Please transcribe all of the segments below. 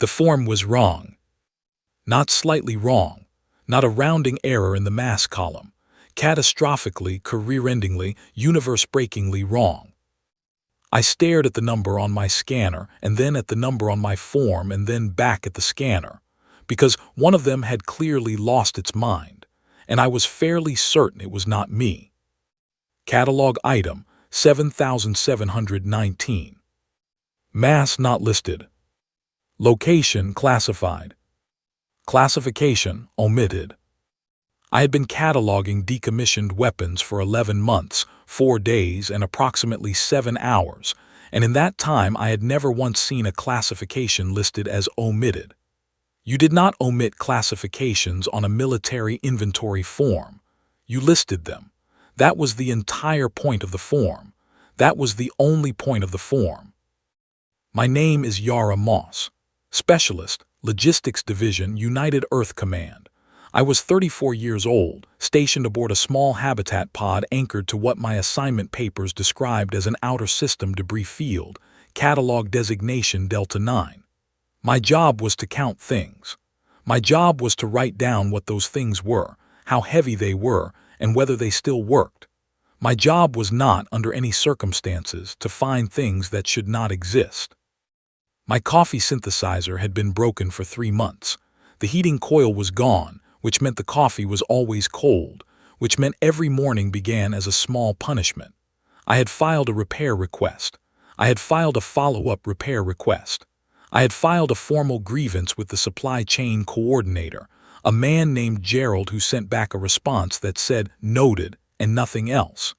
The form was wrong. Not slightly wrong, not a rounding error in the mass column. Catastrophically, career-endingly, universe-breakingly wrong. I stared at the number on my scanner and then at the number on my form and then back at the scanner, because one of them had clearly lost its mind, and I was fairly certain it was not me. Catalog item 7719. Mass not listed. Location classified. Classification omitted. I had been cataloging decommissioned weapons for 11 months, 4 days, and approximately 7 hours, and in that time I had never once seen a classification listed as omitted. You did not omit classifications on a military inventory form. You listed them. That was the entire point of the form. That was the only point of the form. My name is Yara Moss, Specialist, Logistics Division, United Earth Command. I was 34 years old, stationed aboard a small habitat pod anchored to what my assignment papers described as an outer system debris field, catalog designation Delta 9. My job was to count things. My job was to write down what those things were, how heavy they were, and whether they still worked. My job was not, under any circumstances, to find things that should not exist. My coffee synthesizer had been broken for 3 months. The heating coil was gone, which meant the coffee was always cold, which meant every morning began as a small punishment. I had filed a repair request. I had filed a follow-up repair request. I had filed a formal grievance with the supply chain coordinator, a man named Gerald, who sent back a response that said noted and nothing else.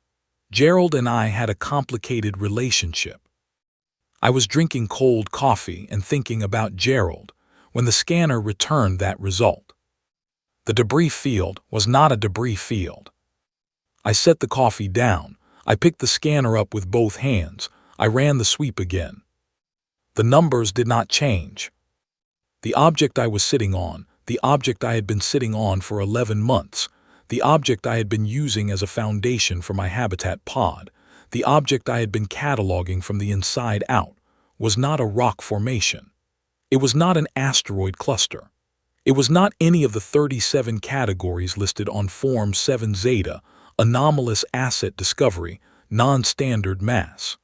Gerald and I had a complicated relationship. I was drinking cold coffee and thinking about Gerald when the scanner returned that result. The debris field was not a debris field. I set the coffee down. I picked the scanner up with both hands. I ran the sweep again. The numbers did not change. The object I was sitting on, the object I had been sitting on for 11 months, the object I had been using as a foundation for my habitat pod, the object I had been cataloging from the inside out, was not a rock formation. It was not an asteroid cluster. It was not any of the 37 categories listed on Form 7 Zeta, anomalous asset discovery, non-standard mass.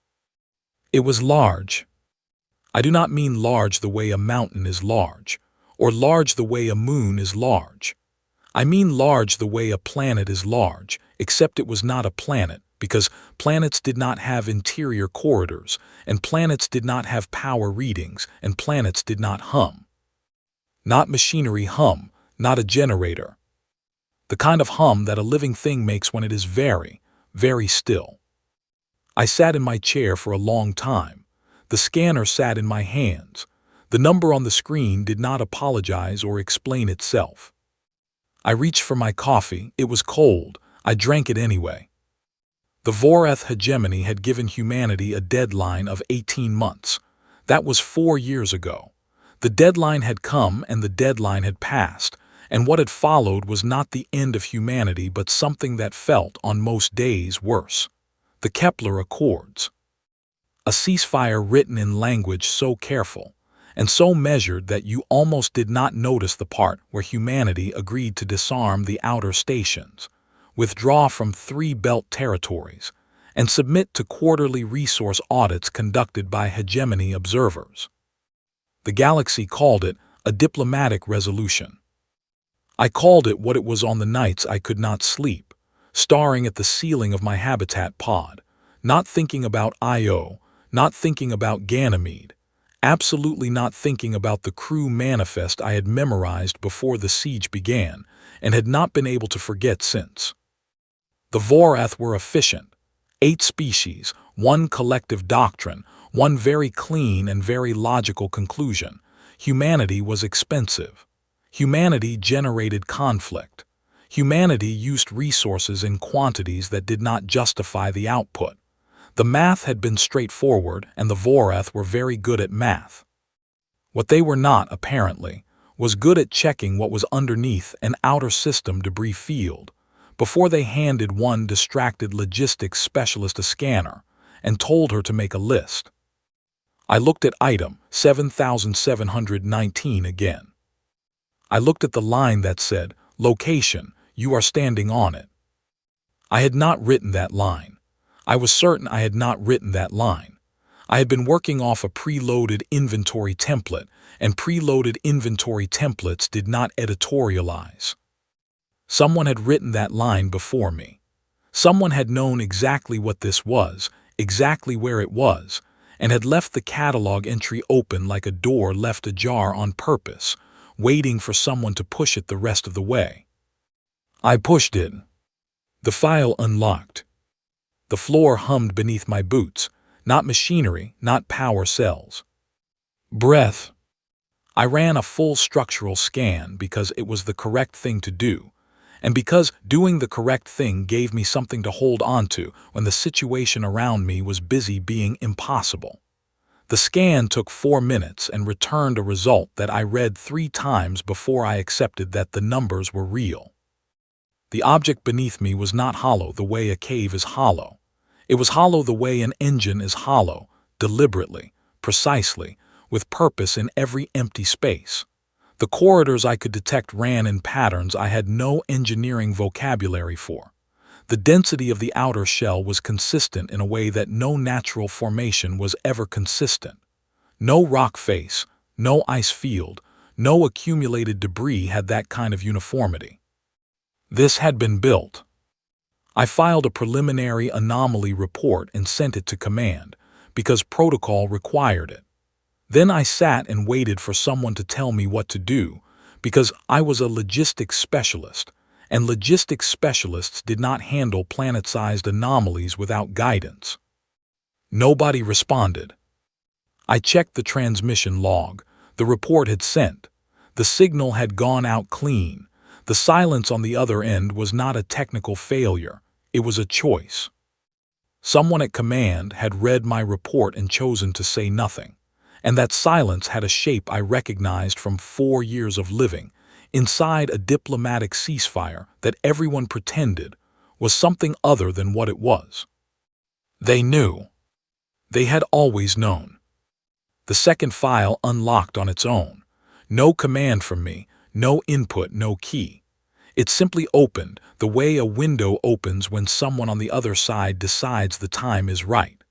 It was large. I do not mean large the way a mountain is large, or large the way a moon is large. I mean large the way a planet is large, except it was not a planet, because planets did not have interior corridors, and planets did not have power readings, and planets did not hum. Not machinery hum, not a generator. The kind of hum that a living thing makes when it is very, very still. I sat in my chair for a long time. The scanner sat in my hands. The number on the screen did not apologize or explain itself. I reached for my coffee. It was cold. I drank it anyway. The Vorath hegemony had given humanity a deadline of 18 months. That was 4 years ago. The deadline had come and the deadline had passed, and what had followed was not the end of humanity but something that felt on most days worse. The Kepler Accords. A ceasefire written in language so careful and so measured that you almost did not notice the part where humanity agreed to disarm the outer stations, withdraw from 3 belt territories, and submit to quarterly resource audits conducted by hegemony observers. The galaxy called it a diplomatic resolution. I called it what it was on the nights I could not sleep, staring at the ceiling of my habitat pod, not thinking about Io, not thinking about Ganymede, absolutely not thinking about the crew manifest I had memorized before the siege began and had not been able to forget since. The Vorath were efficient. 8 species, 1 collective doctrine, 1 very clean and very logical conclusion. Humanity was expensive. Humanity generated conflict. Humanity used resources in quantities that did not justify the output. The math had been straightforward, and the Vorath were very good at math. What they were not, apparently, was good at checking what was underneath an outer system debris field before they handed one distracted logistics specialist a scanner and told her to make a list. I looked at item 7719 again. I looked at the line that said, "Location, you are standing on it." I had not written that line. I was certain I had not written that line. I had been working off a preloaded inventory template, and preloaded inventory templates did not editorialize. Someone had written that line before me. Someone had known exactly what this was, exactly where it was, and had left the catalog entry open like a door left ajar on purpose, waiting for someone to push it the rest of the way. I pushed it. The file unlocked. The floor hummed beneath my boots, not machinery, not power cells. Breath. I ran a full structural scan because it was the correct thing to do, and because doing the correct thing gave me something to hold onto when the situation around me was busy being impossible. The scan took 4 minutes and returned a result that I read 3 times before I accepted that the numbers were real. The object beneath me was not hollow the way a cave is hollow. It was hollow the way an engine is hollow, deliberately, precisely, with purpose in every empty space. The corridors I could detect ran in patterns I had no engineering vocabulary for. The density of the outer shell was consistent in a way that no natural formation was ever consistent. No rock face, no ice field, no accumulated debris had that kind of uniformity. This had been built. I filed a preliminary anomaly report and sent it to command, because protocol required it. Then I sat and waited for someone to tell me what to do, because I was a logistics specialist, and logistics specialists did not handle planet-sized anomalies without guidance. Nobody responded. I checked the transmission log. The report had sent. The signal had gone out clean. The silence on the other end was not a technical failure. It was a choice. Someone at command had read my report and chosen to say nothing, and that silence had a shape I recognized from 4 years of living inside a diplomatic ceasefire that everyone pretended was something other than what it was. They knew. They had always known. The second file unlocked on its own. No command from me, no input, no key. It simply opened, the way a window opens when someone on the other side decides the time is right.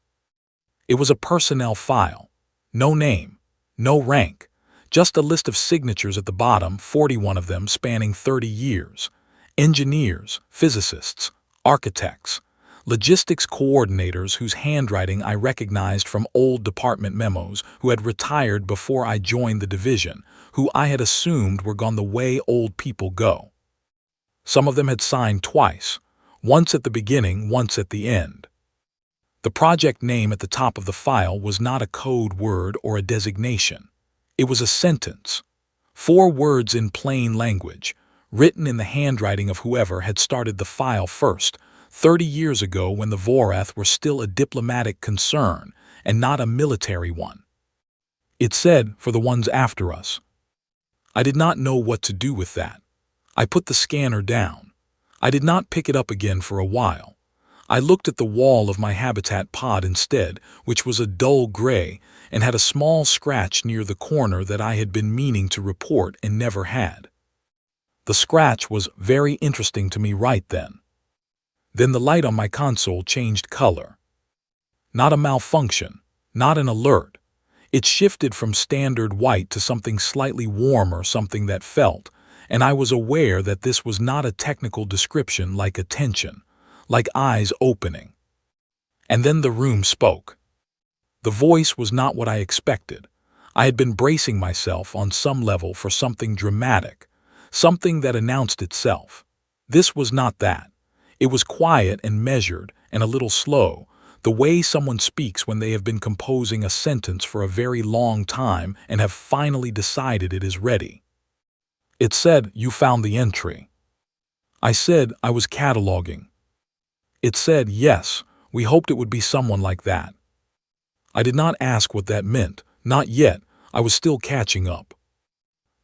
It was a personnel file. No name, no rank, just a list of signatures at the bottom, 41 of them spanning 30 years. Engineers, physicists, architects, logistics coordinators whose handwriting I recognized from old department memos, who had retired before I joined the division, who I had assumed were gone the way old people go. Some of them had signed twice, once at the beginning, once at the end. The project name at the top of the file was not a code word or a designation. It was a sentence. 4 words in plain language, written in the handwriting of whoever had started the file first, 30 years ago when the Vorath were still a diplomatic concern and not a military one. It said, "For the ones after us." I did not know what to do with that. I put the scanner down. I did not pick it up again for a while. I looked at the wall of my habitat pod instead, which was a dull gray and had a small scratch near the corner that I had been meaning to report and never had. The scratch was very interesting to me right then. Then the light on my console changed color. Not a malfunction, not an alert. It shifted from standard white to something slightly warmer, something that felt, and I was aware that this was not a technical description like attention, like eyes opening. And then the room spoke. The voice was not what I expected. I had been bracing myself on some level for something dramatic, something that announced itself. This was not that. It was quiet and measured and a little slow, the way someone speaks when they have been composing a sentence for a very long time and have finally decided it is ready. It said, "You found the entry." I said, "I was cataloging." It said, "Yes, we hoped it would be someone like that." I did not ask what that meant, not yet. I was still catching up.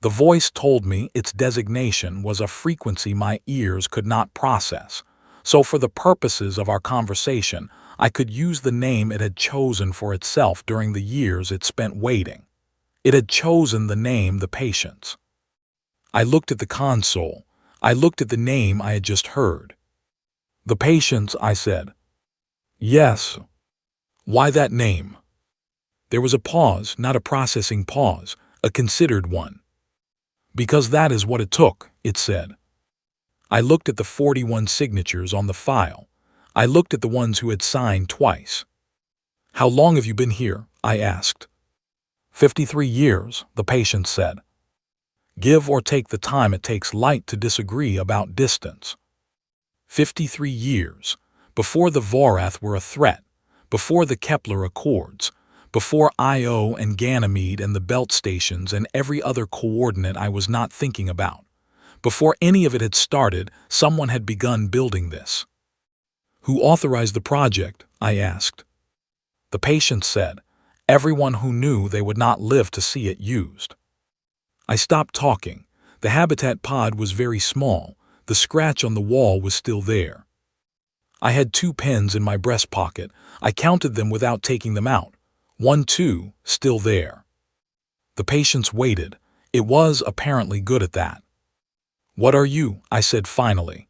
The voice told me its designation was a frequency my ears could not process, so for the purposes of our conversation, I could use the name it had chosen for itself during the years it spent waiting. It had chosen the name the Patience. I looked at the console. I looked at the name I had just heard. The Patience, I said. Yes. Why that name? There was a pause, not a processing pause, a considered one. Because that is what it took, it said. I looked at the 41 signatures on the file. I looked at the ones who had signed twice. How long have you been here? I asked. 53 years, the Patience said. Give or take the time it takes light to disagree about distance. 53 years, before the Vorath were a threat, before the Kepler Accords, before Io and Ganymede and the belt stations and every other coordinate I was not thinking about. Before any of it had started, someone had begun building this. Who authorized the project? I asked. The Patience said, everyone who knew they would not live to see it used. I stopped talking. The habitat pod was very small. The scratch on the wall was still there. I had 2 pens in my breast pocket. I counted them without taking them out. 1, 2, still there. The Patience waited. It was apparently good at that. What are you? I said finally.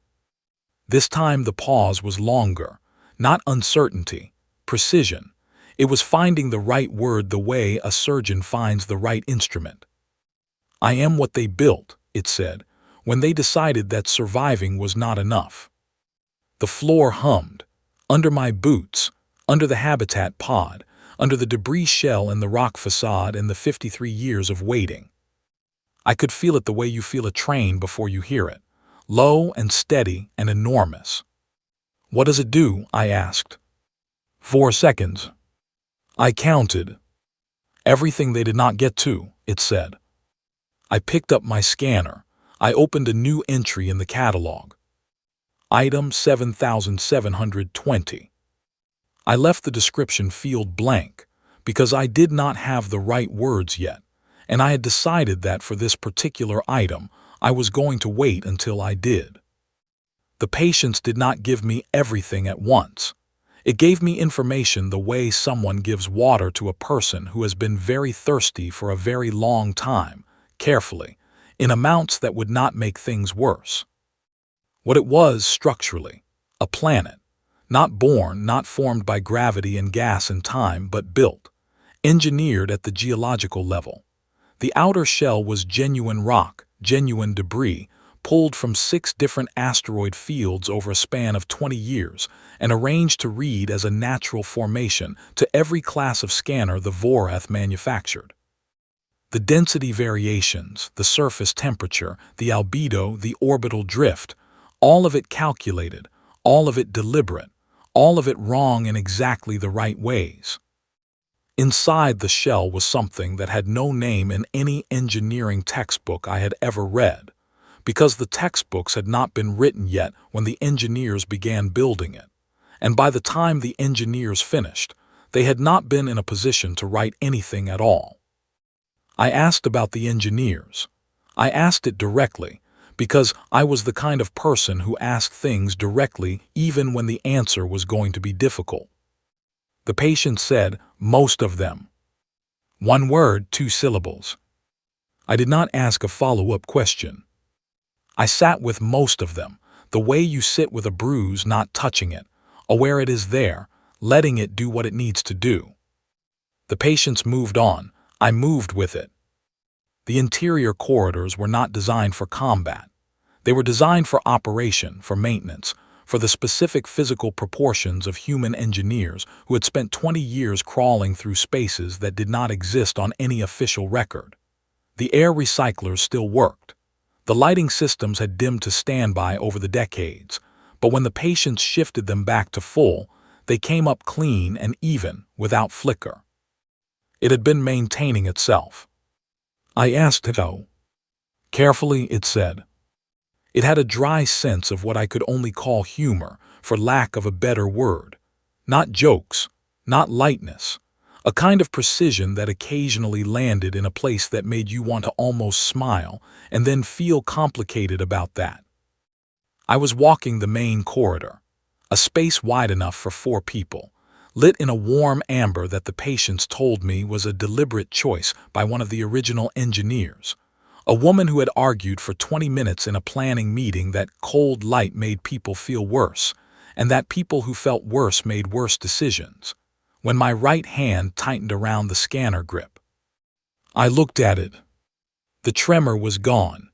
This time the pause was longer. Not uncertainty, precision. It was finding the right word the way a surgeon finds the right instrument. I am what they built, it said, when they decided that surviving was not enough. The floor hummed. Under my boots, under the habitat pod, under the debris shell and the rock facade and the 53 years of waiting. I could feel it the way you feel a train before you hear it, low and steady and enormous. What does it do? I asked. 4 seconds. I counted. Everything they did not get to, it said. I picked up my scanner. I opened a new entry in the catalog. Item 7720. I left the description field blank because I did not have the right words yet, and I had decided that for this particular item, I was going to wait until I did. The Patience did not give me everything at once. It gave me information the way someone gives water to a person who has been very thirsty for a very long time, carefully, in amounts that would not make things worse. What it was structurally, a planet, not born, not formed by gravity and gas and time, but built, engineered at the geological level. The outer shell was genuine rock, genuine debris, pulled from 6 different asteroid fields over a span of 20 years and arranged to read as a natural formation to every class of scanner the Vorath manufactured. The density variations, the surface temperature, the albedo, the orbital drift, all of it calculated, all of it deliberate, all of it wrong in exactly the right ways. Inside the shell was something that had no name in any engineering textbook I had ever read, because the textbooks had not been written yet when the engineers began building it, and by the time the engineers finished, they had not been in a position to write anything at all. I asked about the engineers. I asked it directly, because I was the kind of person who asked things directly even when the answer was going to be difficult. The Patience said, most of them. 1 word, 2 syllables. I did not ask a follow-up question. I sat with most of them, the way you sit with a bruise not touching it, aware it is there, letting it do what it needs to do. The Patience moved on. I moved with it. The interior corridors were not designed for combat. They were designed for operation, for maintenance, for the specific physical proportions of human engineers who had spent 20 years crawling through spaces that did not exist on any official record. The air recyclers still worked. The lighting systems had dimmed to standby over the decades, but when the Patience shifted them back to full, they came up clean and even, without flicker. It had been maintaining itself. I asked it how. Carefully, it said. It had a dry sense of what I could only call humor, for lack of a better word. Not jokes, not lightness. A kind of precision that occasionally landed in a place that made you want to almost smile and then feel complicated about that. I was walking the main corridor, a space wide enough for 4 people, lit in a warm amber that the patients told me was a deliberate choice by one of the original engineers, a woman who had argued for 20 minutes in a planning meeting that cold light made people feel worse, and that people who felt worse made worse decisions. When my right hand tightened around the scanner grip, I looked at it. The tremor was gone.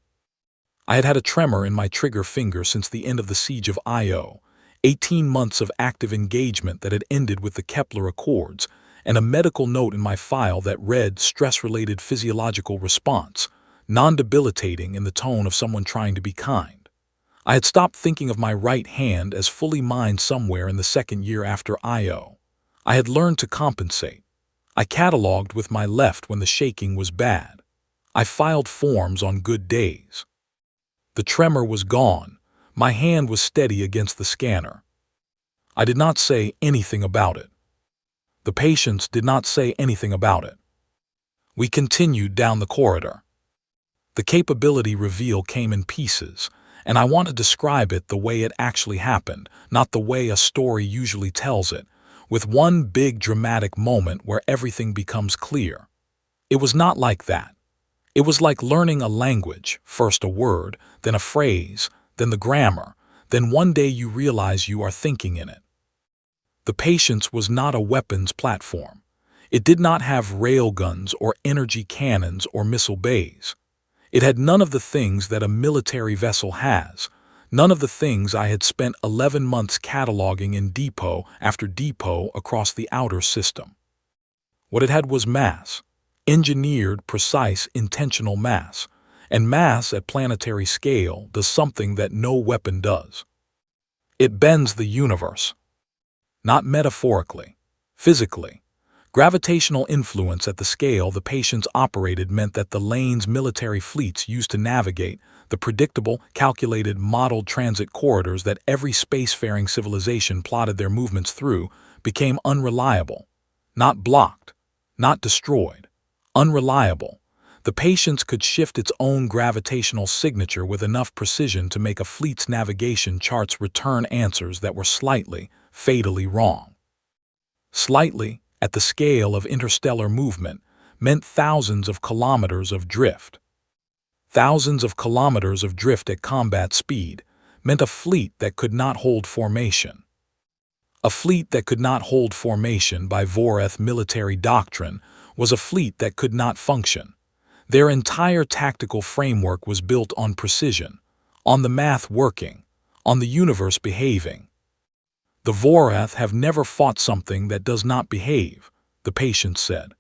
I had had a tremor in my trigger finger since the end of the Siege of Io, 18 months of active engagement that had ended with the Kepler Accords, and a medical note in my file that read stress-related physiological response, non-debilitating in the tone of someone trying to be kind. I had stopped thinking of my right hand as fully mine somewhere in the second year after Io. I had learned to compensate. I cataloged with my left when the shaking was bad. I filed forms on good days. The tremor was gone. My hand was steady against the scanner. I did not say anything about it. The patients did not say anything about it. We continued down the corridor. The capability reveal came in pieces, and I want to describe it the way it actually happened, not the way a story usually tells it, with one big dramatic moment where everything becomes clear. It was not like that. It was like learning a language, first a word, then a phrase, then the grammar, then one day you realize you are thinking in it. The Patience was not a weapons platform. It did not have railguns or energy cannons or missile bays. It had none of the things that a military vessel has, none of the things I had spent 11 months cataloging in depot after depot across the outer system. What it had was mass. Engineered, precise, intentional mass, and mass at planetary scale does something that no weapon does. It bends the universe. Not metaphorically, physically. Gravitational influence at the scale the Patience operated meant that the lanes military fleets used to navigate, the predictable, calculated, modeled transit corridors that every spacefaring civilization plotted their movements through, became unreliable. Not blocked, not destroyed. Unreliable. The Patience could shift its own gravitational signature with enough precision to make a fleet's navigation charts return answers that were slightly, fatally wrong. Slightly, at the scale of interstellar movement, meant thousands of kilometers of drift. Thousands of kilometers of drift at combat speed meant a fleet that could not hold formation. A fleet that could not hold formation by Voreth military doctrine was a fleet that could not function. Their entire tactical framework was built on precision, on the math working, on the universe behaving. The Voreth have never fought something that does not behave, the Patience said.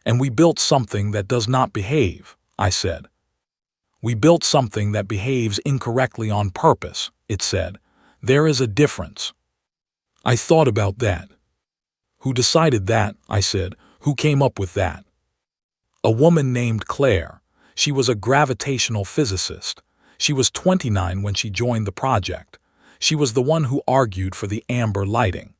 And we built something that does not behave, I said. We built something that behaves incorrectly on purpose, it said. There is a difference. I thought about that. Who decided that? I said. Who came up with that? A woman named Claire. She was a gravitational physicist. She was 29 when she joined the project. She was the one who argued for the amber lighting.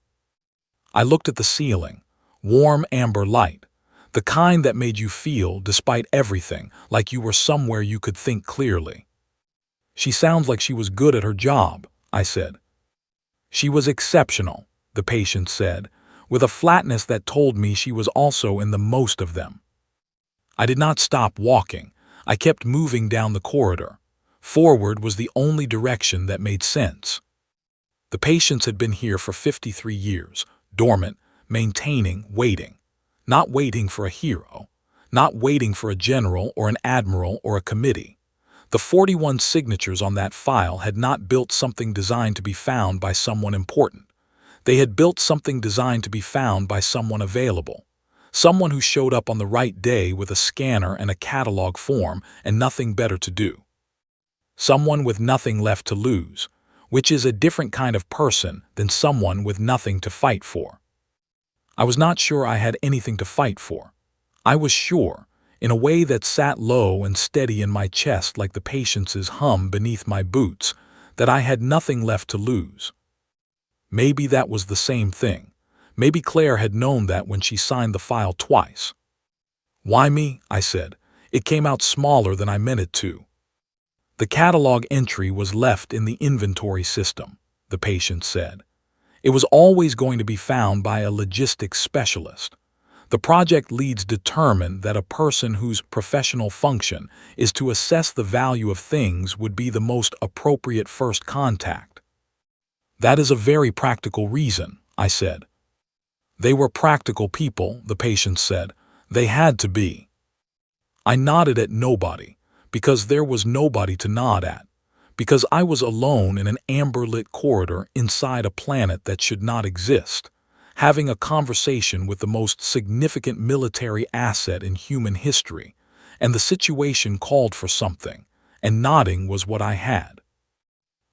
I looked at the ceiling. Warm amber light. The kind that made you feel, despite everything, like you were somewhere you could think clearly. She sounds like she was good at her job, I said. She was exceptional, the Patience said, with a flatness that told me she was also in the most of them. I did not stop walking. I kept moving down the corridor. Forward was the only direction that made sense. The Patience had been here for 53 years, dormant, maintaining, waiting. Not waiting for a hero. Not waiting for a general or an admiral or a committee. The 41 signatures on that file had not built something designed to be found by someone important. They had built something designed to be found by someone available. Someone who showed up on the right day with a scanner and a catalog form and nothing better to do. Someone with nothing left to lose, which is a different kind of person than someone with nothing to fight for. I was not sure I had anything to fight for. I was sure, in a way that sat low and steady in my chest like the Patience's hum beneath my boots, that I had nothing left to lose. Maybe that was the same thing. Maybe Claire had known that when she signed the file twice. Why me? I said. It came out smaller than I meant it to. The catalog entry was left in the inventory system, the Patience said. It was always going to be found by a logistics specialist. The project leads determined that a person whose professional function is to assess the value of things would be the most appropriate first contact. That is a very practical reason, I said. They were practical people, the patient said. They had to be. I nodded at nobody, because there was nobody to nod at, because I was alone in an amber-lit corridor inside a planet that should not exist, having a conversation with the most significant military asset in human history, and the situation called for something, and nodding was what I had.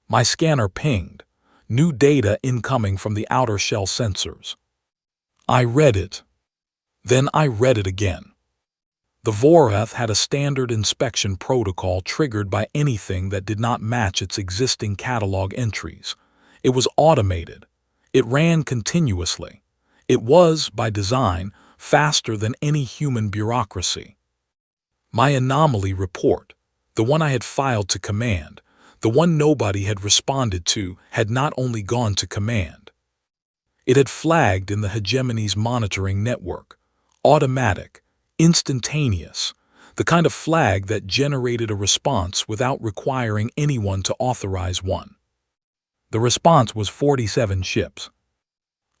My scanner pinged, new data incoming from the outer shell sensors. I read it. Then I read it again. The Voreth had a standard inspection protocol triggered by anything that did not match its existing catalog entries. It was automated. It ran continuously. It was, by design, faster than any human bureaucracy. My anomaly report, the one I had filed to command, the one nobody had responded to, had not only gone to command. It had flagged in the hegemony's monitoring network, automatic, instantaneous, the kind of flag that generated a response without requiring anyone to authorize one. The response was 47 ships.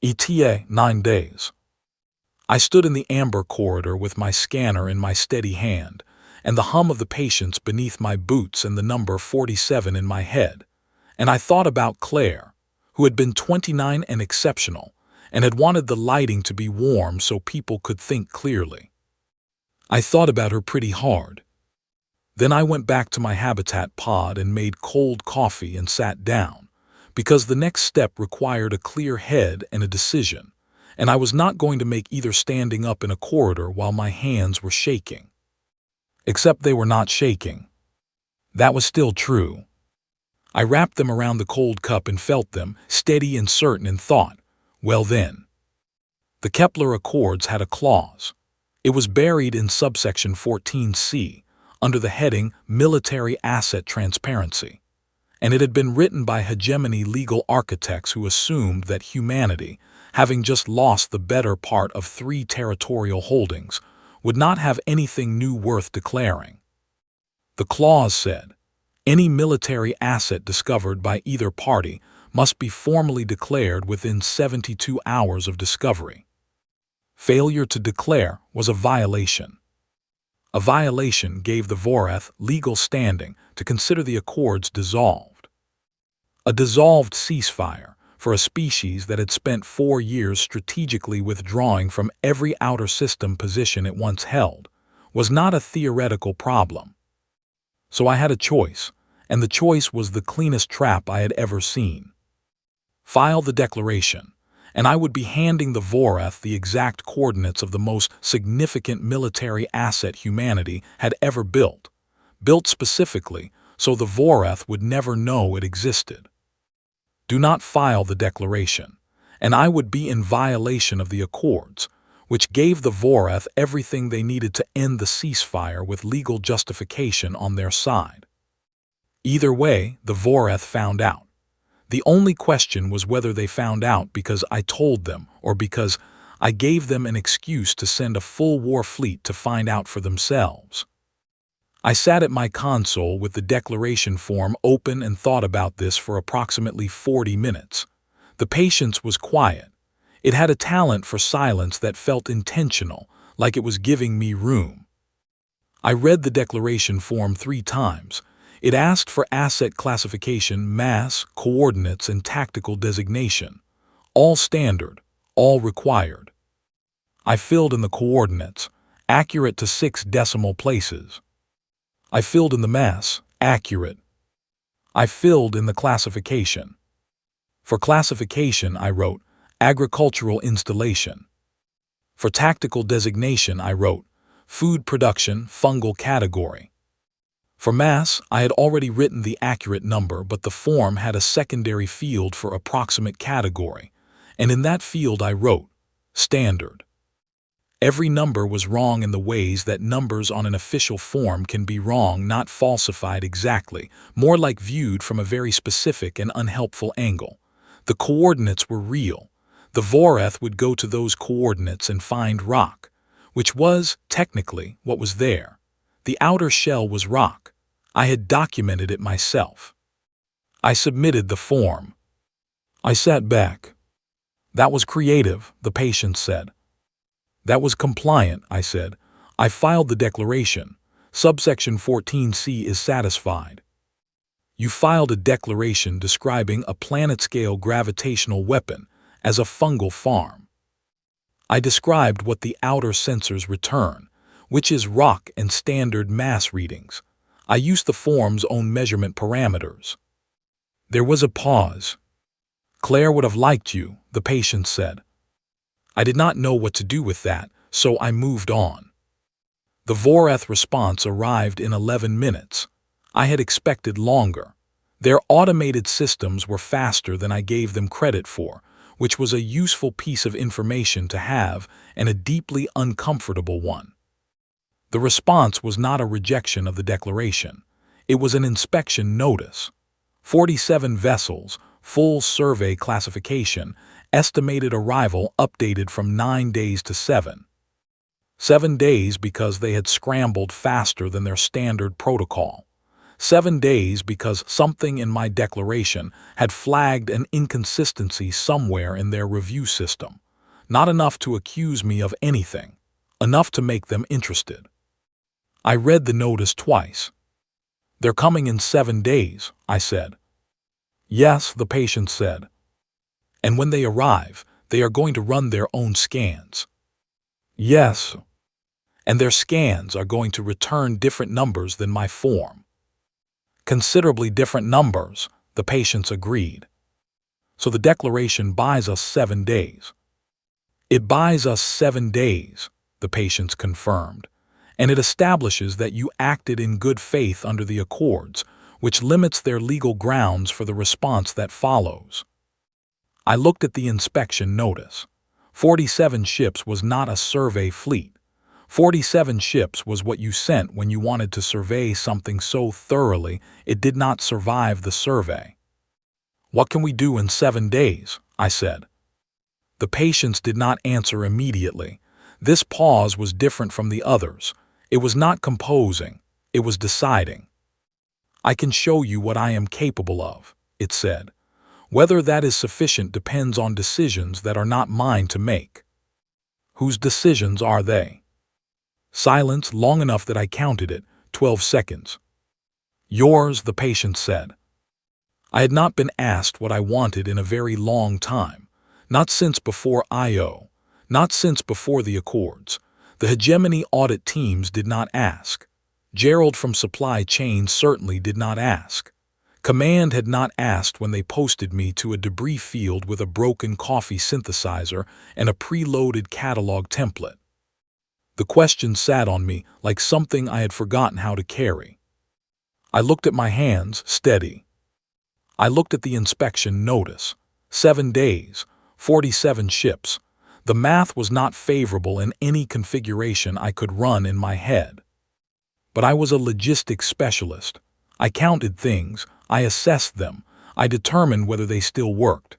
ETA 9 days. I stood in the amber corridor with my scanner in my steady hand, and the hum of the patients beneath my boots and the number 47 in my head, and I thought about Claire, who had been 29 and exceptional, and had wanted the lighting to be warm so people could think clearly. I thought about her pretty hard. Then I went back to my habitat pod and made cold coffee and sat down, because the next step required a clear head and a decision, and I was not going to make either standing up in a corridor while my hands were shaking. Except they were not shaking. That was still true. I wrapped them around the cold cup and felt them, steady and certain, and thought, well then. The Kepler Accords had a clause. It was buried in subsection 14C, under the heading Military Asset Transparency, and it had been written by hegemony legal architects who assumed that humanity, having just lost the better part of 3 territorial holdings, would not have anything new worth declaring. The clause said, any military asset discovered by either party must be formally declared within 72 hours of discovery. Failure to declare was a violation. A violation gave the Voreth legal standing to consider the Accords dissolved. A dissolved ceasefire for a species that had spent 4 years strategically withdrawing from every outer system position it once held was not a theoretical problem. So I had a choice, and the choice was the cleanest trap I had ever seen. File the declaration, and I would be handing the Voreth the exact coordinates of the most significant military asset humanity had ever built specifically so the Voreth would never know it existed. Do not file the declaration, and I would be in violation of the Accords, which gave the Voreth everything they needed to end the ceasefire with legal justification on their side. Either way, the Voreth found out. The only question was whether they found out because I told them or because I gave them an excuse to send a full war fleet to find out for themselves. I sat at my console with the declaration form open and thought about this for approximately 40 minutes. The patience was quiet. It had a talent for silence that felt intentional, like it was giving me room. I read the declaration form 3 times. It asked for asset classification, mass, coordinates, and tactical designation. All standard, all required. I filled in the coordinates, accurate to 6 decimal places. I filled in the mass, accurate. I filled in the classification. For classification, I wrote agricultural installation. For tactical designation, I wrote food production, fungal category. For mass, I had already written the accurate number, but the form had a secondary field for approximate category, and in that field I wrote standard. Every number was wrong in the ways that numbers on an official form can be wrong, not falsified exactly, more like viewed from a very specific and unhelpful angle. The coordinates were real. The Voreth would go to those coordinates and find rock, which was, technically, what was there. The outer shell was rock. I had documented it myself. I submitted the form. I sat back. That was creative, the patient said. That was compliant, I said. I filed the declaration. Subsection 14C is satisfied. You filed a declaration describing a planet-scale gravitational weapon as a fungal farm. I described what the outer sensors return, which is rock and standard mass readings. I used the form's own measurement parameters. There was a pause. Claire would have liked you, the patient said. I did not know what to do with that, so I moved on. The Voreth response arrived in 11 minutes. I had expected longer. Their automated systems were faster than I gave them credit for, which was a useful piece of information to have and a deeply uncomfortable one. The response was not a rejection of the declaration. It was an inspection notice. 47 vessels, full survey classification, estimated arrival updated from 9 days to 7. 7 days because they had scrambled faster than their standard protocol. 7 days because something in my declaration had flagged an inconsistency somewhere in their review system. Not enough to accuse me of anything, enough to make them interested. I read the notice twice. They're coming in 7 days, I said. Yes, the patient said. And when they arrive, they are going to run their own scans. Yes. And their scans are going to return different numbers than my form. Considerably different numbers, the patients agreed. So the declaration buys us 7 days. It buys us 7 days, the patients confirmed, and it establishes that you acted in good faith under the Accords, which limits their legal grounds for the response that follows. I looked at the inspection notice. 47 ships was not a survey fleet. 47 ships was what you sent when you wanted to survey something so thoroughly it did not survive the survey. What can we do in 7 days? I said. The patients did not answer immediately. This pause was different from the others. It was not composing. It was deciding. I can show you what I am capable of, it said. Whether that is sufficient depends on decisions that are not mine to make. Whose decisions are they? Silence long enough that I counted it, 12 seconds. Yours, the patient said. I had not been asked what I wanted in a very long time, not since before I.O., not since before the Accords. The hegemony audit teams did not ask. Gerald from supply chain certainly did not ask. Command had not asked when they posted me to a debris field with a broken coffee synthesizer and a preloaded catalog template. The question sat on me like something I had forgotten how to carry. I looked at my hands, steady. I looked at the inspection notice. 7 days, 47 ships. The math was not favorable in any configuration I could run in my head. But I was a logistics specialist. I counted things, I assessed them, I determined whether they still worked.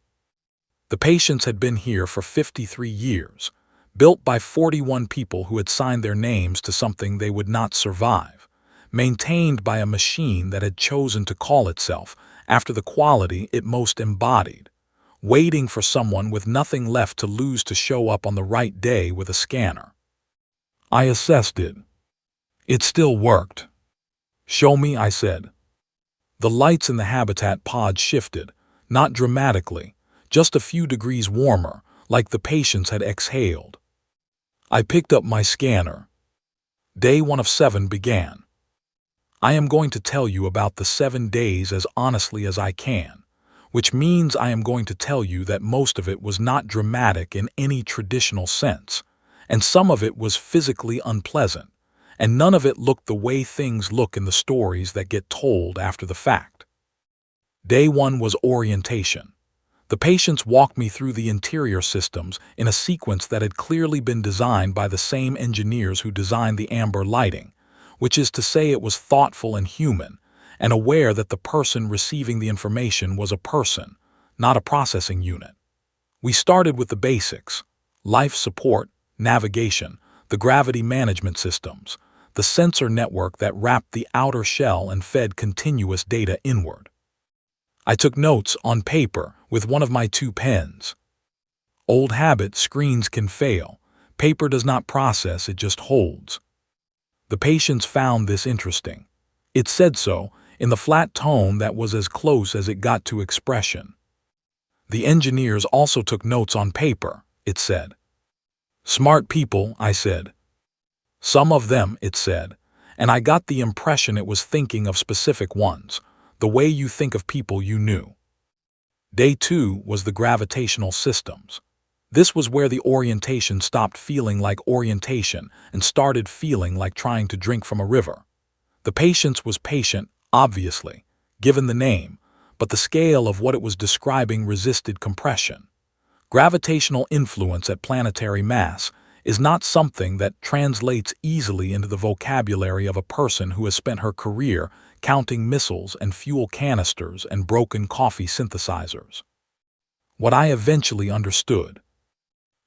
The patients had been here for 53 years. Built by 41 people who had signed their names to something they would not survive, maintained by a machine that had chosen to call itself after the quality it most embodied, waiting for someone with nothing left to lose to show up on the right day with a scanner. I assessed it. It still worked. Show me, I said. The lights in the habitat pod shifted, not dramatically, just a few degrees warmer, like the patients had exhaled. I picked up my scanner. Day 1 of 7 began. I am going to tell you about the 7 days as honestly as I can, which means I am going to tell you that most of it was not dramatic in any traditional sense, and some of it was physically unpleasant, and none of it looked the way things look in the stories that get told after the fact. Day 1 was orientation. The patients walked me through the interior systems in a sequence that had clearly been designed by the same engineers who designed the amber lighting, which is to say it was thoughtful and human, and aware that the person receiving the information was a person, not a processing unit. We started with the basics: life support, navigation, the gravity management systems, the sensor network that wrapped the outer shell and fed continuous data inward. I took notes on paper with one of my 2 pens. Old habit: screens can fail. Paper does not process, it just holds. The patients found this interesting. It said so, in the flat tone that was as close as it got to expression. The engineers also took notes on paper, it said. Smart people, I said. Some of them, it said, and I got the impression it was thinking of specific ones, the way you think of people you knew. Day 2 was the gravitational systems. This was where the orientation stopped feeling like orientation and started feeling like trying to drink from a river. The patience was patient, obviously, given the name, but the scale of what it was describing resisted compression. Gravitational influence at planetary mass is not something that translates easily into the vocabulary of a person who has spent her career counting missiles and fuel canisters and broken coffee synthesizers. What I eventually understood.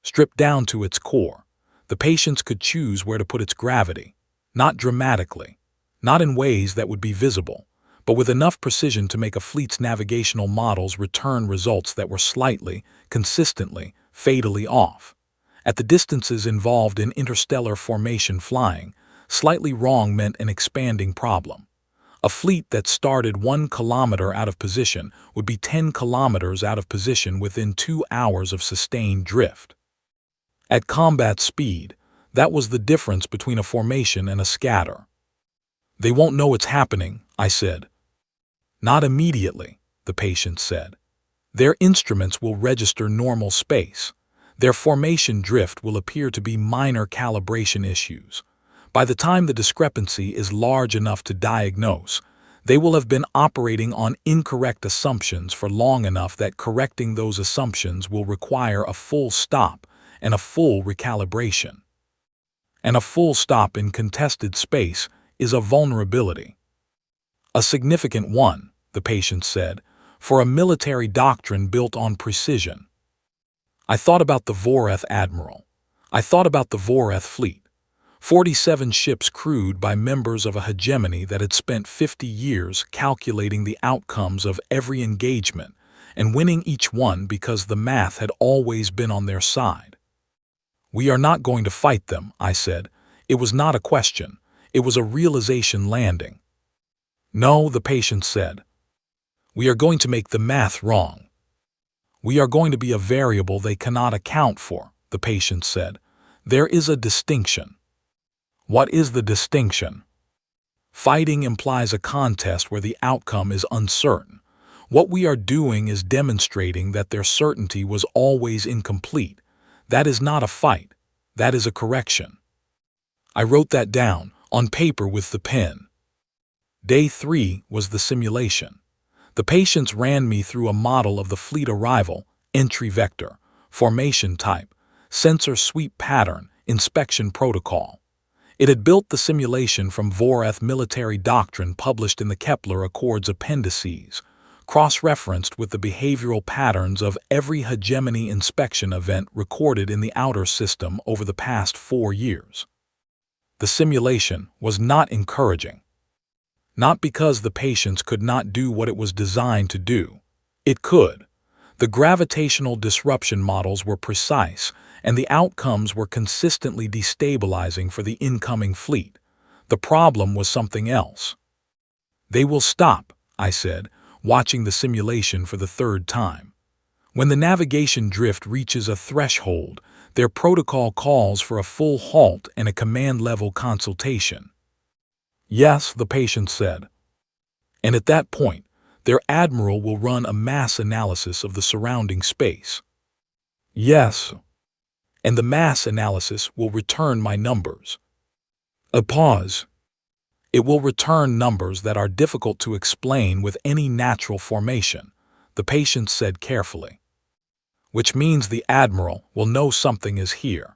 Stripped down to its core, the patience could choose where to put its gravity, not dramatically, not in ways that would be visible, but with enough precision to make a fleet's navigational models return results that were slightly, consistently, fatally off. At the distances involved in interstellar formation flying, slightly wrong meant an expanding problem. A fleet that started 1 kilometer out of position would be 10 kilometers out of position within 2 hours of sustained drift. At combat speed, that was the difference between a formation and a scatter. They won't know it's happening, I said. Not immediately, the patient said. Their instruments will register normal space. Their formation drift will appear to be minor calibration issues. By the time the discrepancy is large enough to diagnose, they will have been operating on incorrect assumptions for long enough that correcting those assumptions will require a full stop and a full recalibration. And a full stop in contested space is a vulnerability. A significant one, the patient said, for a military doctrine built on precision. I thought about the Voreth admiral. I thought about the Voreth fleet. 47 ships crewed by members of a hegemony that had spent 50 years calculating the outcomes of every engagement and winning each one because the math had always been on their side. We are not going to fight them, I said. It was not a question. It was a realization landing. No, the patient said. We are going to make the math wrong. We are going to be a variable they cannot account for, the patient said. There is a distinction. What is the distinction? Fighting implies a contest where the outcome is uncertain. What we are doing is demonstrating that their certainty was always incomplete. That is not a fight. That is a correction. I wrote that down, on paper with the pen. Day 3 was the simulation. The patients ran me through a model of the fleet arrival, entry vector, formation type, sensor sweep pattern, inspection protocol. It had built the simulation from Voreth military doctrine published in the Kepler Accords appendices, cross-referenced with the behavioral patterns of every hegemony inspection event recorded in the outer system over the past 4 years. The simulation was not encouraging. Not because the patients could not do what it was designed to do. It could. The gravitational disruption models were precise, and the outcomes were consistently destabilizing for the incoming fleet. The problem was something else. They will stop, I said, watching the simulation for the 3rd time. When the navigation drift reaches a threshold, their protocol calls for a full halt and a command-level consultation. Yes, the patient said. And at that point, their admiral will run a mass analysis of the surrounding space. Yes. And the mass analysis will return my numbers. A pause. It will return numbers that are difficult to explain with any natural formation, the patient said carefully. Which means the admiral will know something is here.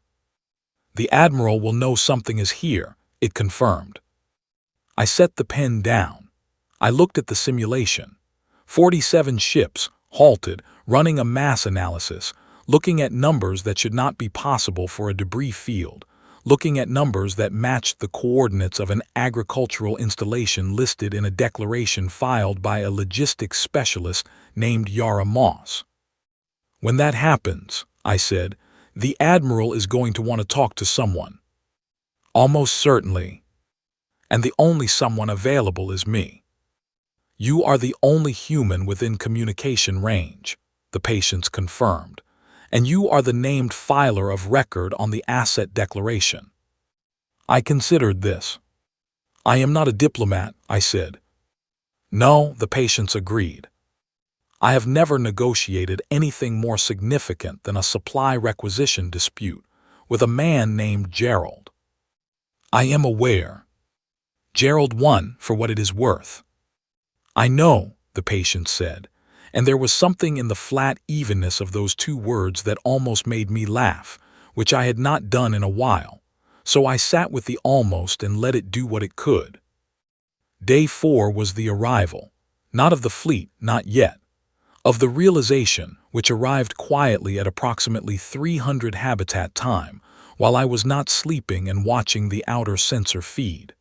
The admiral will know something is here, it confirmed. I set the pen down. I looked at the simulation. 47 ships, halted, running a mass analysis, looking at numbers that should not be possible for a debris field, looking at numbers that matched the coordinates of an agricultural installation listed in a declaration filed by a logistics specialist named Yara Moss. When that happens, I said, the Admiral is going to want to talk to someone. Almost certainly. And the only someone available is me. You are the only human within communication range, the patients confirmed, and you are the named filer of record on the asset declaration. I considered this. I am not a diplomat, I said. No, the patients agreed. I have never negotiated anything more significant than a supply requisition dispute with a man named Gerald. I am aware. Gerald won for what it is worth. I know, the patient said, and there was something in the flat evenness of those two words that almost made me laugh, which I had not done in a while, so I sat with the almost and let it do what it could. Day 4 was the arrival, not of the fleet, not yet, of the realization, which arrived quietly at approximately 300 habitat time, while I was not sleeping and watching the outer sensor feed.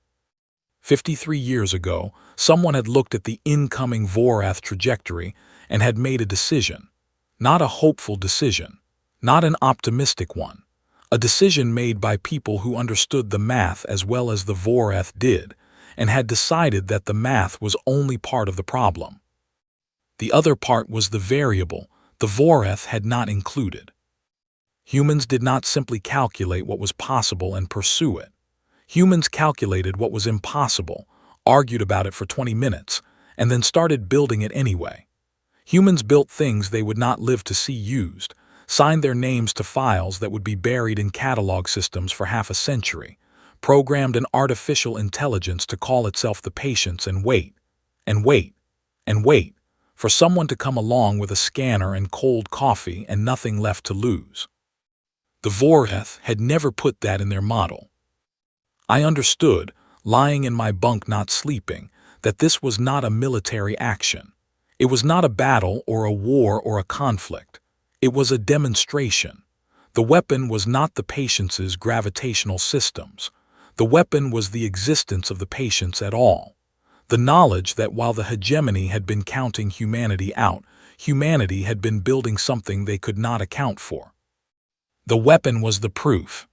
53 years ago, someone had looked at the incoming Vorath trajectory and had made a decision. Not a hopeful decision, not an optimistic one. A decision made by people who understood the math as well as the Vorath did, and had decided that the math was only part of the problem. The other part was the variable the Vorath had not included. Humans did not simply calculate what was possible and pursue it. Humans calculated what was impossible, argued about it for 20 minutes, and then started building it anyway. Humans built things they would not live to see used, signed their names to files that would be buried in catalog systems for half a century, programmed an artificial intelligence to call itself the patience and wait, and wait, and wait, for someone to come along with a scanner and cold coffee and nothing left to lose. The Vorath had never put that in their model. I understood, lying in my bunk not sleeping, that this was not a military action. It was not a battle or a war or a conflict. It was a demonstration. The weapon was not the patient's gravitational systems. The weapon was the existence of the patients at all. The knowledge that while the hegemony had been counting humanity out, humanity had been building something they could not account for. The weapon was the proof.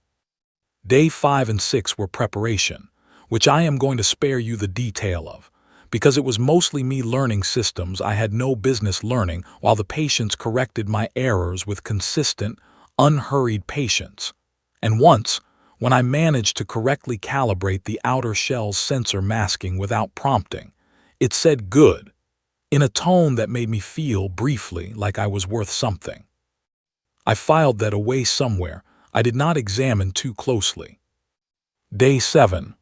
Day 5 and 6 were preparation, which I am going to spare you the detail of, because it was mostly me learning systems I had no business learning while the patients corrected my errors with consistent, unhurried patience. And once, when I managed to correctly calibrate the outer shell's sensor masking without prompting, it said good, in a tone that made me feel briefly like I was worth something. I filed that away somewhere I did not examine too closely. Day 7.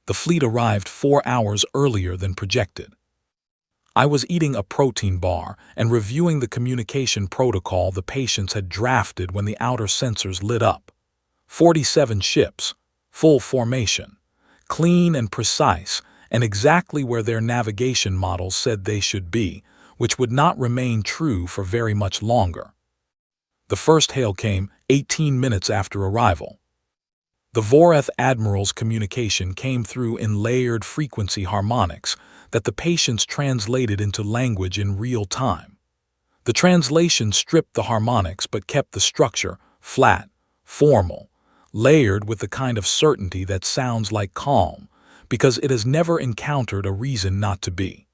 The fleet arrived 4 hours earlier than projected. I was eating a protein bar and reviewing the communication protocol the patients had drafted when the outer sensors lit up. 47 ships, full formation, clean and precise, and exactly where their navigation models said they should be, which would not remain true for very much longer. The first hail came 18 minutes after arrival. The Vorath Admiral's communication came through in layered frequency harmonics that the patients translated into language in real time. The translation stripped the harmonics but kept the structure flat, formal, layered with the kind of certainty that sounds like calm, because it has never encountered a reason not to be.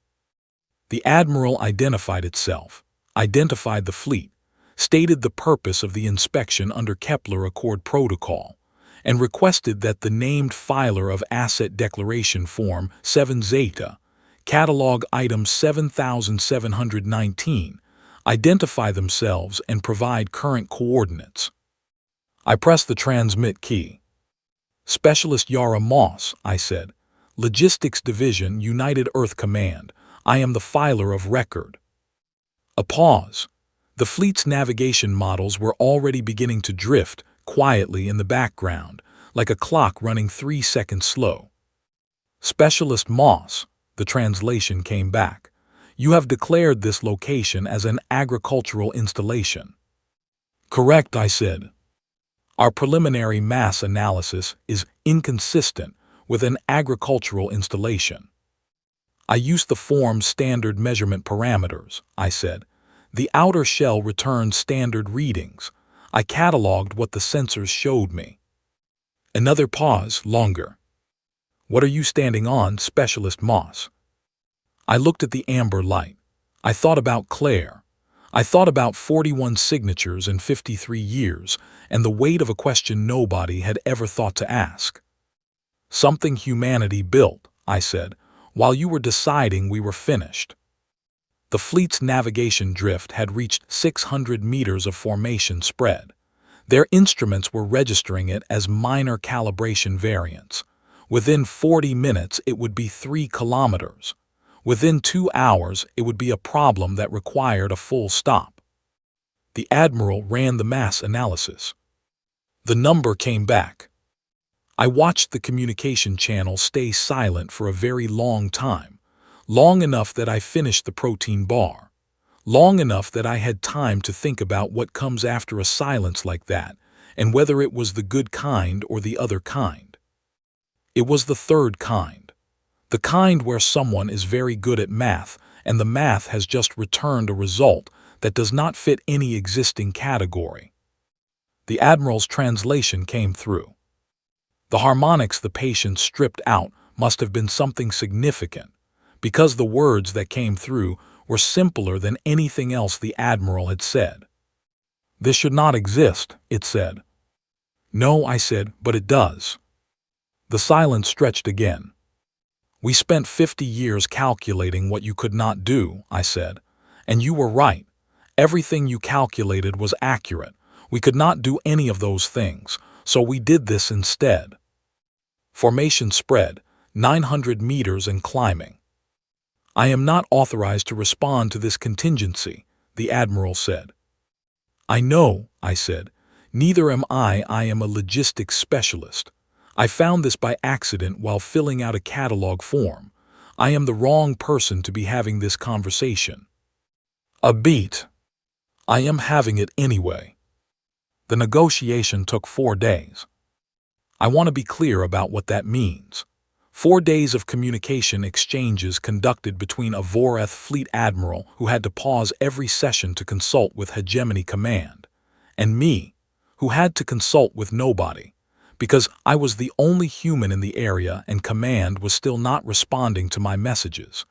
The Admiral identified itself, identified the fleet, stated the purpose of the inspection under Kepler Accord Protocol, and requested that the named filer of Asset Declaration Form 7 Zeta, Catalog Item 7719, identify themselves and provide current coordinates. I pressed the transmit key. Specialist Yara Moss, I said. Logistics Division, United Earth Command. I am the filer of record. A pause. The fleet's navigation models were already beginning to drift quietly in the background, like a clock running 3 seconds slow. Specialist Moss, the translation came back. You have declared this location as an agricultural installation. Correct, I said. Our preliminary mass analysis is inconsistent with an agricultural installation. I used the form's standard measurement parameters, I said. The outer shell returned standard readings. I cataloged what the sensors showed me. Another pause, longer. What are you standing on, Specialist Moss? I looked at the amber light. I thought about Claire. I thought about 41 signatures in 53 years and the weight of a question nobody had ever thought to ask. Something humanity built, I said, while you were deciding we were finished. The fleet's navigation drift had reached 600 meters of formation spread. Their instruments were registering it as minor calibration variants. Within 40 minutes, it would be 3 kilometers. Within 2 hours, it would be a problem that required a full stop. The Admiral ran the mass analysis. The number came back. I watched the communication channel stay silent for a very long time, long enough that I finished the protein bar, long enough that I had time to think about what comes after a silence like that and whether it was the good kind or the other kind. It was the third kind. The kind where someone is very good at math and the math has just returned a result that does not fit any existing category. The Admiral's translation came through. The harmonics the patient stripped out must have been something significant, because the words that came through were simpler than anything else the Admiral had said. This should not exist, it said. No, I said, but it does. The silence stretched again. We spent 50 years calculating what you could not do, I said, and you were right. Everything you calculated was accurate. We could not do any of those things, so we did this instead. Formation spread, 900 meters and climbing. I am not authorized to respond to this contingency, the Admiral said. I know, I said. Neither am I. I am a logistics specialist. I found this by accident while filling out a catalog form. I am the wrong person to be having this conversation. A beat. I am having it anyway. The negotiation took 4 days. I want to be clear about what that means. 4 days of communication exchanges conducted between a Voreth fleet admiral who had to pause every session to consult with Hegemony Command, and me, who had to consult with nobody, because I was the only human in the area and Command was still not responding to my messages,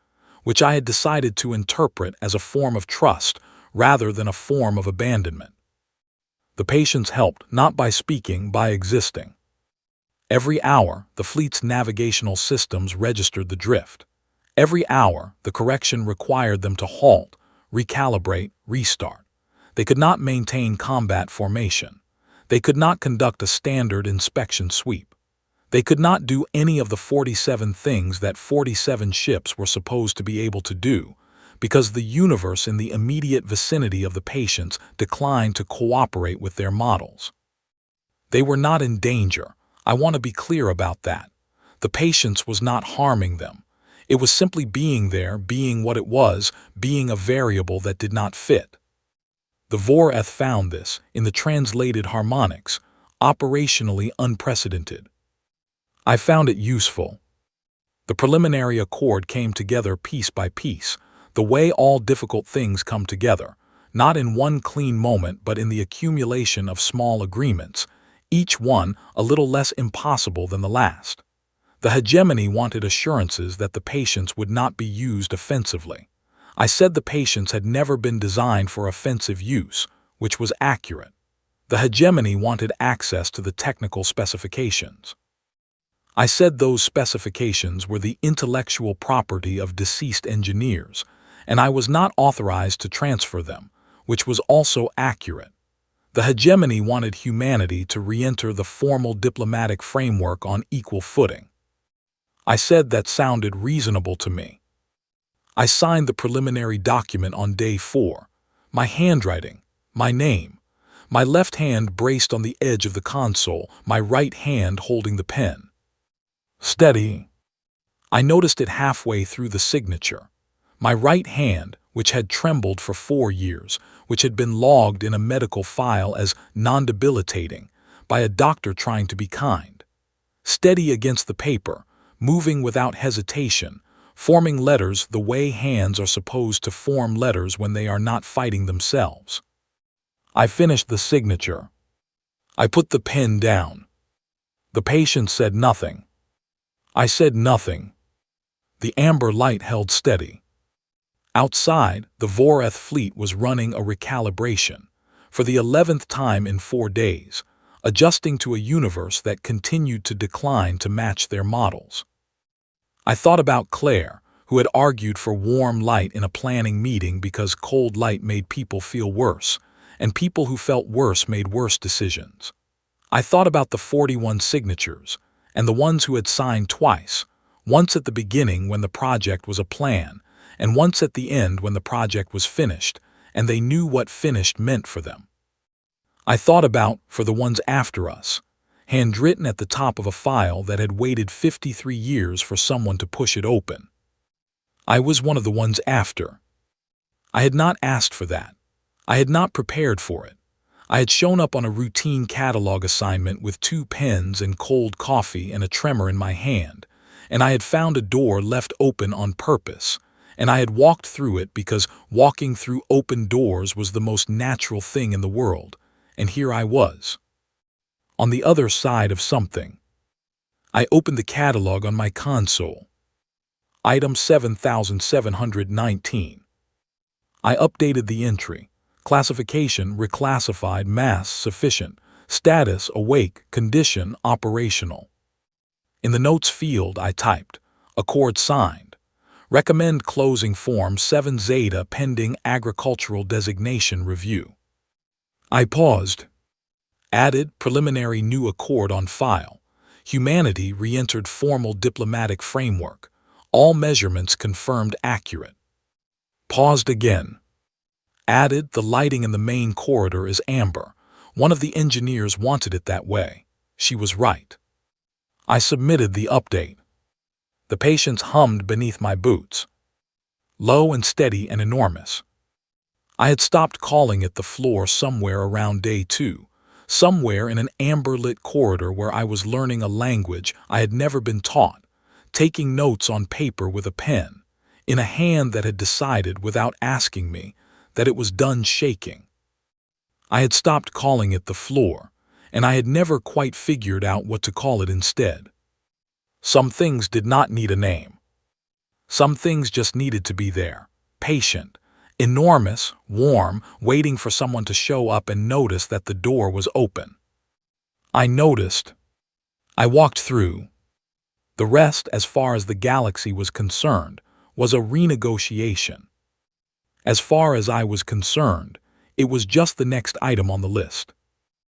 which I had decided to interpret as a form of trust rather than a form of abandonment. The patients helped not by speaking, by existing. Every hour, the fleet's navigational systems registered the drift. Every hour, the correction required them to halt, recalibrate, restart. They could not maintain combat formation. They could not conduct a standard inspection sweep. They could not do any of the 47 things that 47 ships were supposed to be able to do, because the universe in the immediate vicinity of the patients declined to cooperate with their models. They were not in danger. I want to be clear about that. The patience was not harming them. It was simply being there, being what it was, being a variable that did not fit. The Voreth found this, in the translated harmonics, operationally unprecedented. I found it useful. The preliminary accord came together piece by piece, the way all difficult things come together, not in one clean moment but in the accumulation of small agreements, each one a little less impossible than the last. The hegemony wanted assurances that the patients would not be used offensively. I said the patients had never been designed for offensive use, which was accurate. The hegemony wanted access to the technical specifications. I said those specifications were the intellectual property of deceased engineers, and I was not authorized to transfer them, which was also accurate. The hegemony wanted humanity to re-enter the formal diplomatic framework on equal footing. I said that sounded reasonable to me. I signed the preliminary document on day 4. My handwriting, my name, my left hand braced on the edge of the console, my right hand holding the pen. Steady. I noticed it halfway through the signature. My right hand, which had trembled for 4 years, which had been logged in a medical file as non-debilitating by a doctor trying to be kind. Steady against the paper, moving without hesitation, forming letters the way hands are supposed to form letters when they are not fighting themselves. I finished the signature. I put the pen down. The patient said nothing. I said nothing. The amber light held steady. Outside, the Voreth fleet was running a recalibration, for the 11th time in 4 days, adjusting to a universe that continued to decline to match their models. I thought about Claire, who had argued for warm light in a planning meeting because cold light made people feel worse, and people who felt worse made worse decisions. I thought about the 41 signatures, and the ones who had signed twice, once at the beginning when the project was a plan, and once at the end when the project was finished, and they knew what finished meant for them. I thought about, for the ones after us, handwritten at the top of a file that had waited 53 years for someone to push it open. I was one of the ones after. I had not asked for that. I had not prepared for it. I had shown up on a routine catalog assignment with 2 pens and cold coffee and a tremor in my hand, and I had found a door left open on purpose, and I had walked through it because walking through open doors was the most natural thing in the world, and here I was. On the other side of something. I opened the catalog on my console. Item 7719. I updated the entry. Classification reclassified, mass sufficient, status awake, condition operational. In the notes field I typed, accord signed. Recommend closing Form 7 Zeta pending agricultural designation review. I paused. Added preliminary new accord on file. Humanity re-entered formal diplomatic framework. All measurements confirmed accurate. Paused again. Added the lighting in the main corridor is amber. One of the engineers wanted it that way. She was right. I submitted the update. The patients hummed beneath my boots. Low and steady and enormous. I had stopped calling it the floor somewhere around day 2, somewhere in an amber-lit corridor where I was learning a language I had never been taught, taking notes on paper with a pen, in a hand that had decided without asking me that it was done shaking. I had stopped calling it the floor, and I had never quite figured out what to call it instead. Some things did not need a name. Some things just needed to be there, patient, enormous, warm, waiting for someone to show up and notice that the door was open. I noticed. I walked through. The rest, as far as the galaxy was concerned, was a renegotiation. As far as I was concerned, it was just the next item on the list.